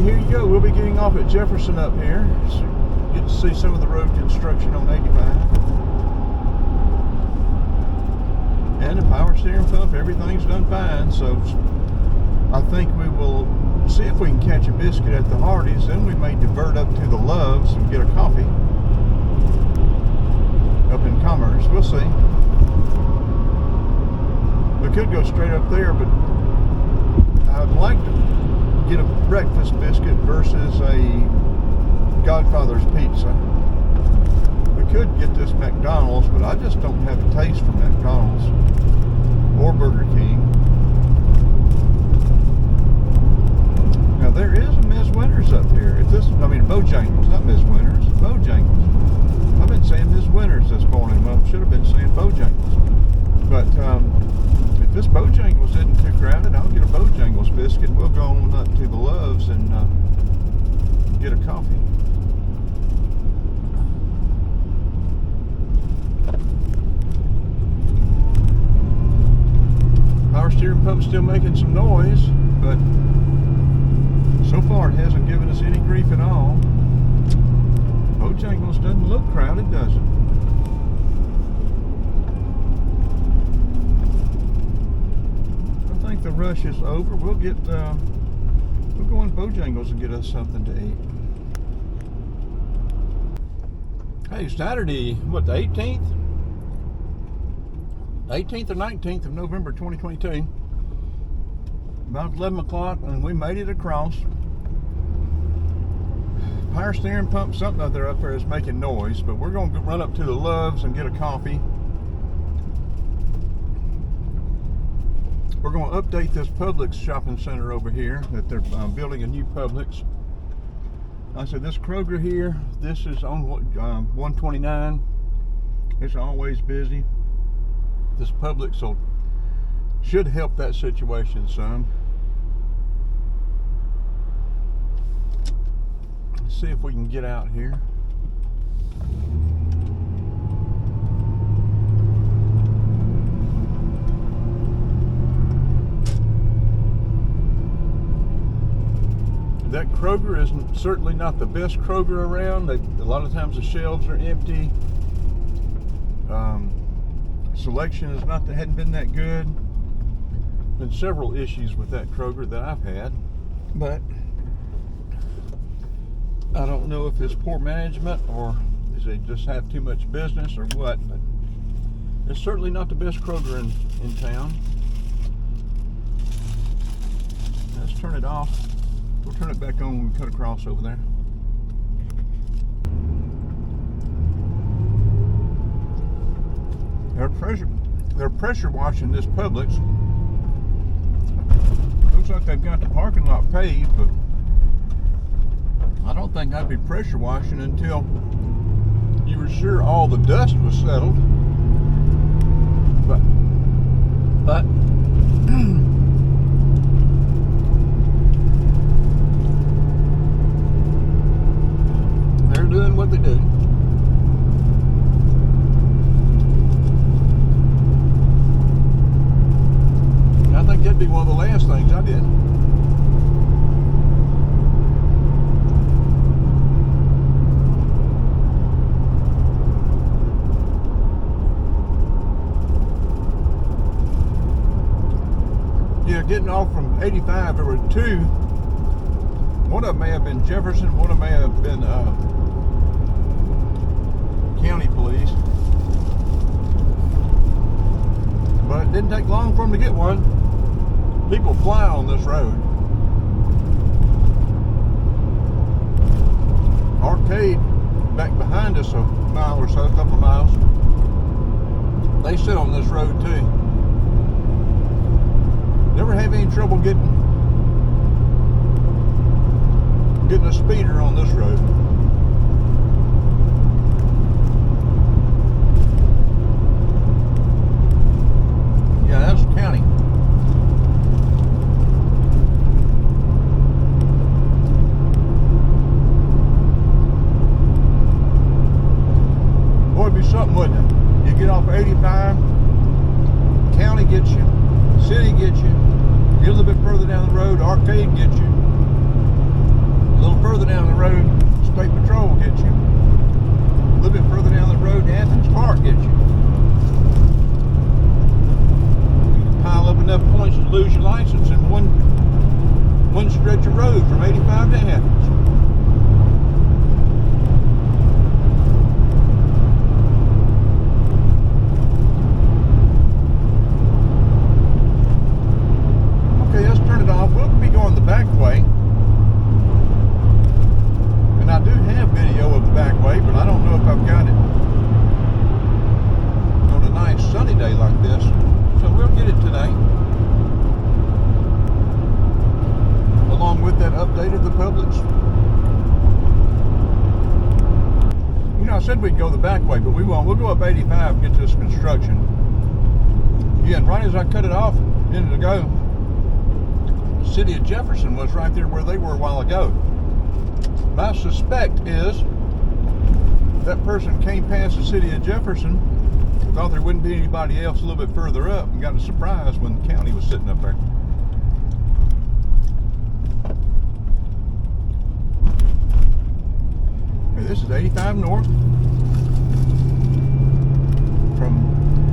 here you go. We'll be getting off at Jefferson up here. So get to see some of the road construction on 85. And the power steering pump, everything's done fine. So I think we will see if we can catch a biscuit at the Hardee's. Then we may divert up to the Loves and get a coffee up in Commerce. We'll see. We could go straight up there, but I'd like to get a breakfast biscuit versus a Godfather's pizza. We could get this McDonald's, but I just don't have a taste for McDonald's or Burger King. Now there is a Ms. Winters up here. If this, I mean Bojangles, not Ms. Winters, Bojangles. I've been saying Ms. Winters this morning. Well, should have been saying Bojangles. But if this Bojangles isn't too crowded, I'll get a Bojangles biscuit. We'll go on up to the Loves and get a coffee. Power steering pump's still making some noise, but so far it hasn't given us any grief at all. Bojangles doesn't look crowded, does it? I think the rush is over. We'll go in Bojangles and get us something to eat. Hey, Saturday, what, the 18th? 18th or 19th of November 2022. About 11 o'clock, and we made it across. Power steering pump, something up there is making noise, but we're going to run up to the Loves and get a coffee. We're going to update this Publix shopping center over here that they're building a new Publix. I said this Kroger here, this is on 129. It's always busy. This Publix should help that situation some. Let's see if we can get out here. That Kroger is certainly not the best Kroger around. A lot of times the shelves are empty. Selection is hadn't been that good. Been several issues with that Kroger that I've had, but I don't know if it's poor management or is they just have too much business or what, but it's certainly not the best Kroger in town. Let's turn it off. We'll turn it back on when we cut across over there. They're pressure washing this Publix. Looks like they've got the parking lot paved, but I don't think I'd be pressure washing until you were sure all the dust was settled. But they're doing what they do. I think that'd be one of the last things I did. Yeah, getting off from 85, there were two. One of them may have been Jefferson, one of them may have been county police. But it didn't take long for them to get one. People fly on this road. Arcade back behind us a mile or so, a couple of miles. They sit on this road too. Never have any trouble getting a speeder on this road. Yeah, that's county. Boy, it'd be something, wouldn't it? You get off 85, county gets you, city gets you, get a little bit further down the road, arcade gets you. little further down the road, State Patrol gets you. A little bit further down the road, Athens Park gets you. You can pile up enough points to lose your license in one stretch of road from 85 to Athens. Okay, let's turn it off. We'll be going the back way. And I do have video of the back way, but I don't know if I've got it on a nice sunny day like this. So we'll get it today. Along with that update of the Publix. You know, I said we'd go the back way, but we won't. We'll go up 85 and get to this construction. Yeah, and right as I cut it off a minute ago, the city of Jefferson was right there where they were a while ago. My suspect is that person came past the city of Jefferson, thought there wouldn't be anybody else a little bit further up, and got a surprise when the county was sitting up there. This is 85 North from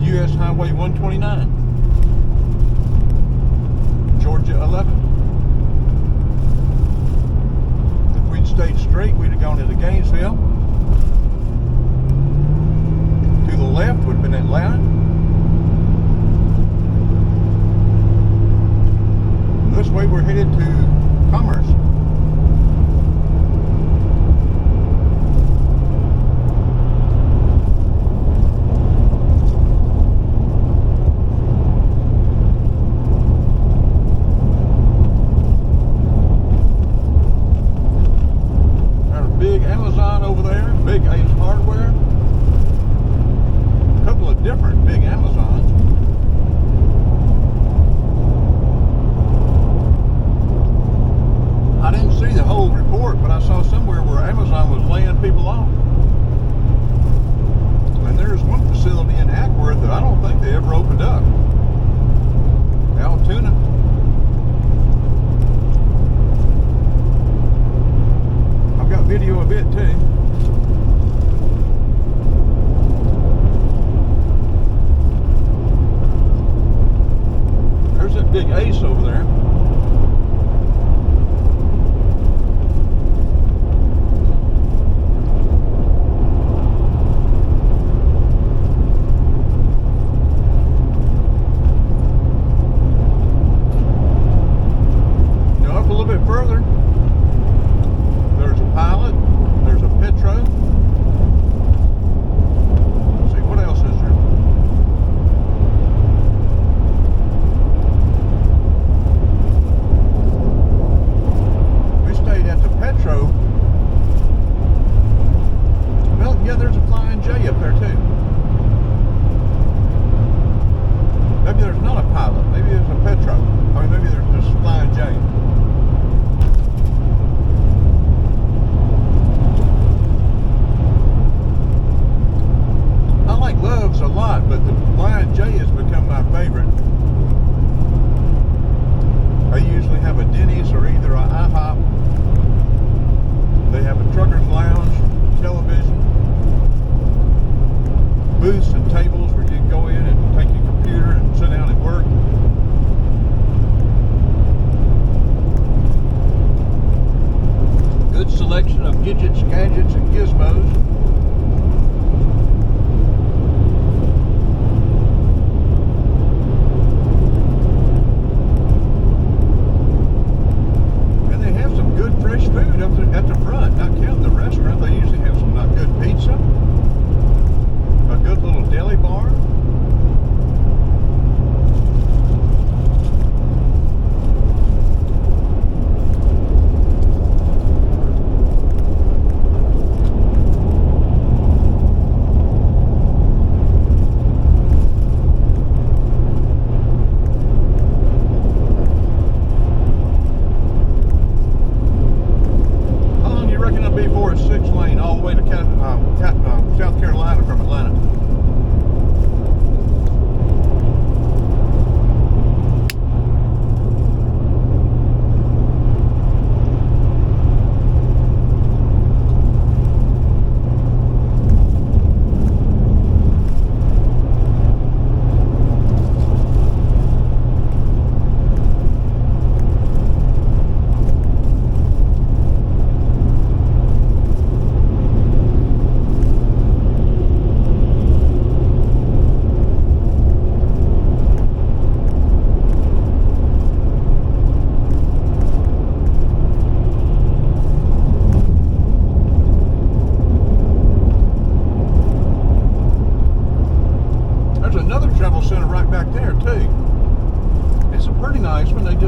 US Highway 129, Georgia 11. If we'd stayed straight, we'd have gone into Gainesville. To the left would have been Atlanta. And this way we're headed to Commerce.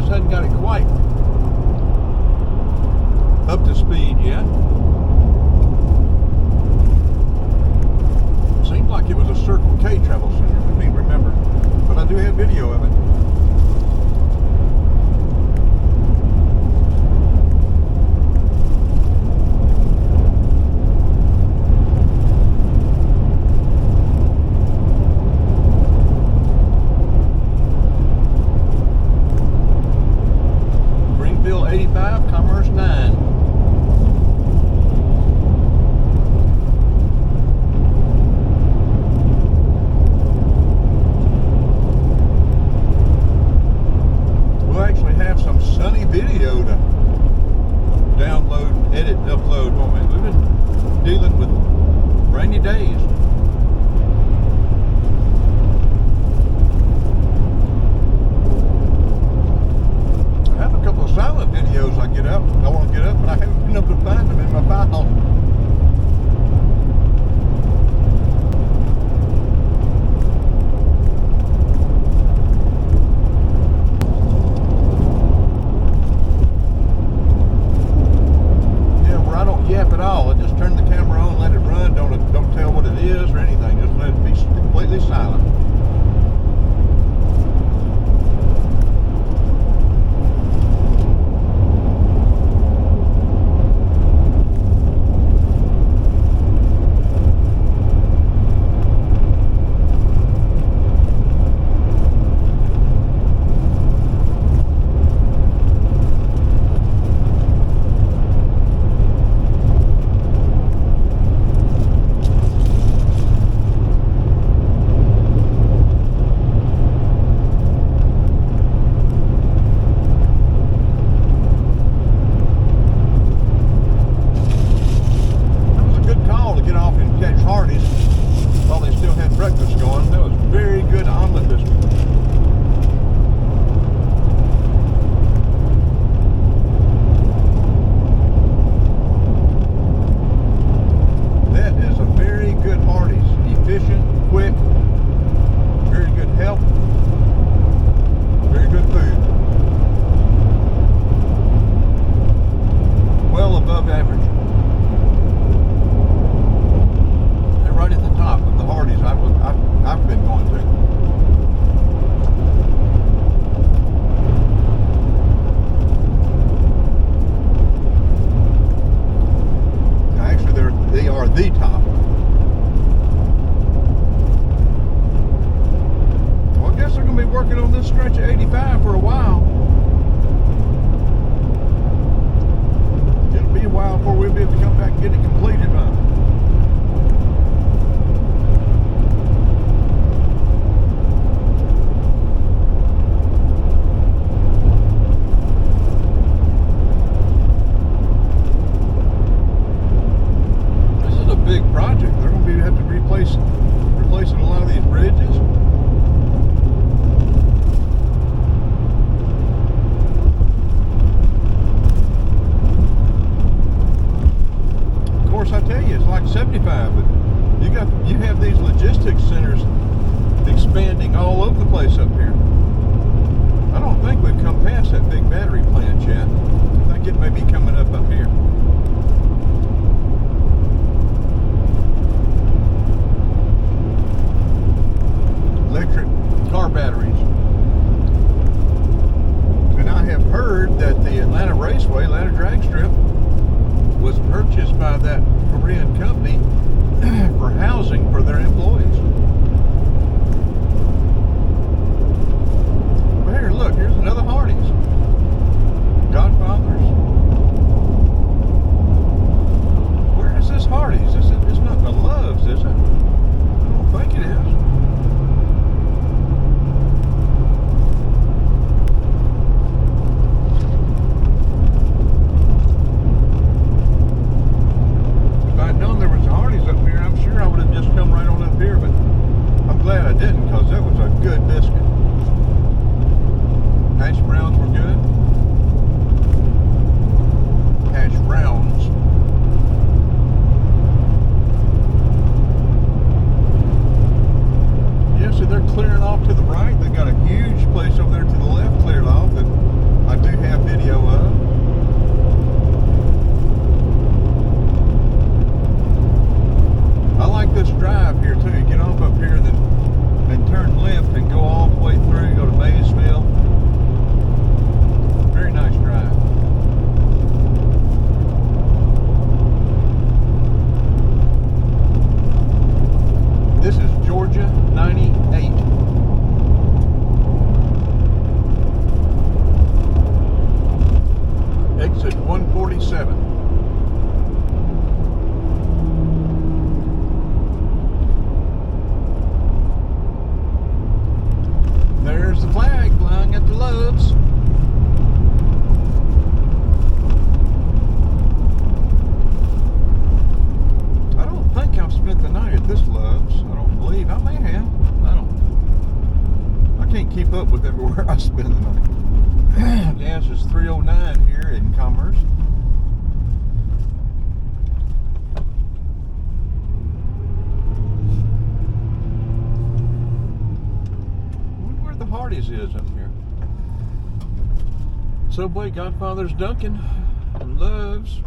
just hadn't got it quite up to speed yet. Seems like it was a Circle K travel center. I can't remember, but I do have video of it. Greenville 85, Commerce 9. Video to download, edit, and upload, won't we? We've been dealing with rainy days. I have a couple of silent videos I want to get up, but I haven't been able to find them in my file. At all. I just turn the camera on, let it run, don't tell what it is or anything, just let it be completely silent. Breakfast going. That was very good omelet biscuit. That is a very good Hardee's. Efficient, quick, very good health, very good food. Well above average. They're right at the top of the Hardee's I've been going to. Now, actually, they are the top. Well, I guess they're going to be working on this stretch of 85 for a while. It'll be a while before we'll be able to come back and get it completed, huh? Big project. They're going to have to replacing a lot of these bridges. Of course, I tell you, it's like 75, but you have these logistics centers expanding all over the place up here. I don't think we've come past that big battery plant yet. I think it may be coming up here. Electric car batteries. And I have heard that the Atlanta Raceway, Atlanta Drag Strip, was purchased by that Korean company for housing for their employees. Well, here, look, here's another Hardee's. Godfathers. Where is this Hardee's? It's not the Loves, is it? I don't think it is. If I'd known there was a Hardee's up here, I'm sure I would have just come right on up here, but 7. There's the flag flying at the Loves. I don't think I've spent the night at this Loves. I don't believe. I may have. I can't keep up with everywhere I spend the night. Gas is $3.09 here in Commerce. Hardee's is up here. Subway, Godfather's, Dunkin', and Love's.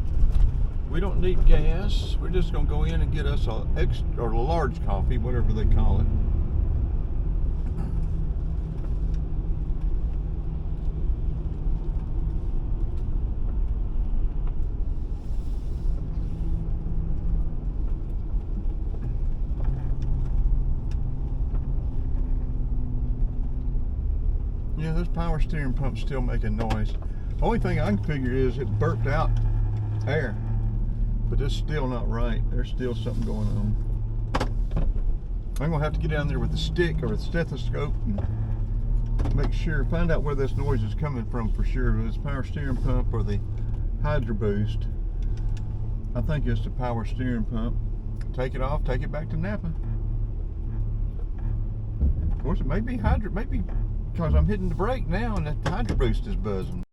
We don't need gas. We're just gonna go in and get us a extra or a large coffee, whatever they call it. Yeah, this power steering pump's still making noise. Only thing I can figure is it burped out air, but it's still not right. There's still something going on. I'm gonna have to get down there with the stick or the stethoscope and make sure, find out where this noise is coming from for sure. Whether it's power steering pump or the Hydroboost. I think it's the power steering pump. Take it off, take it back to Napa. Of course, it may be maybe because I'm hitting the brake now and the Hydroboost is buzzing.